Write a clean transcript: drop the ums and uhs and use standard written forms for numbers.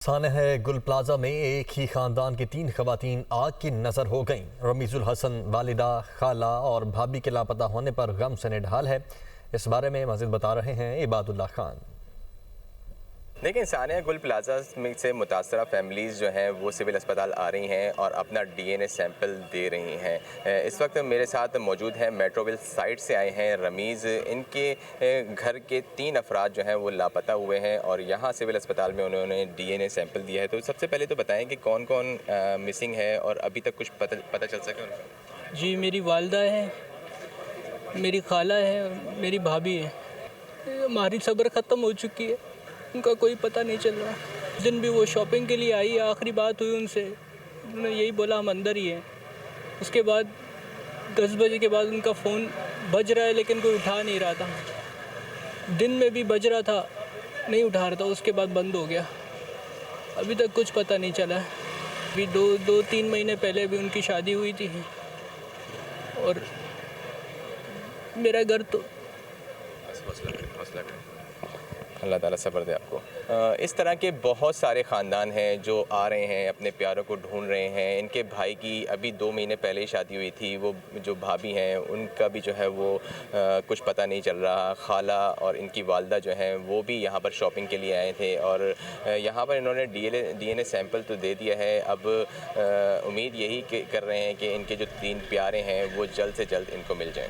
सानह गुल प्लाजा में एक ही खानदान की 3 खवातीन आग की नजर हो गईं। रमीजुल हसन वालिदा, खाला और भाभी के लापता होने पर गम से निढाल है। इस बारे में मज़ीद बता रहे हैं इबादुल्लाह खान। देखिए, सानिया गुल प्लाजा में से मुतासरा फैमिलीज़ जो हैं वो सिविल अस्पताल आ रही हैं और अपना डीएनए सैंपल दे रही हैं। इस वक्त मेरे साथ मौजूद हैं मेट्रोविल साइट से आए हैं रमीज़। इनके घर के 3 अफराद जो हैं वो लापता हुए हैं और यहाँ सिविल अस्पताल में उन्होंने डीएनए सैंपल दिया है। तो सबसे पहले तो बताएं कि कौन कौन मिसिंग है और अभी तक कुछ पता चल सके उनका। जी, मेरी वालदा है, मेरी खाला है और मेरी भाभी है। हमारी सब्र ख़त्म हो चुकी है, उनका कोई पता नहीं चल रहा। उस दिन भी वो शॉपिंग के लिए आई, आखिरी बात हुई उनसे, उन्होंने यही बोला हम अंदर ही हैं। उसके बाद 10 बजे के बाद उनका फ़ोन बज रहा है लेकिन कोई उठा नहीं रहा था। दिन में भी बज रहा था, नहीं उठा रहा था, उसके बाद बंद हो गया। अभी तक कुछ पता नहीं चला है। अभी 2-3 महीने पहले भी उनकी शादी हुई थी और मेरा घर तो अल्लाह ताला सब्र दे आपको। इस तरह के बहुत सारे ख़ानदान हैं जो आ रहे हैं, अपने प्यारों को ढूंढ रहे हैं। इनके भाई की अभी 2 महीने पहले ही शादी हुई थी। वो जो भाभी हैं उनका भी जो है वो कुछ पता नहीं चल रहा। खाला और इनकी वालदा जो हैं वो भी यहाँ पर शॉपिंग के लिए आए थे और यहाँ पर इन्होंने डीएनए सैंपल तो दे दिया है। अब उम्मीद यही कर रहे हैं कि इनके जो 3 प्यारे हैं वो जल्द से जल्द इनको मिल जाएँ।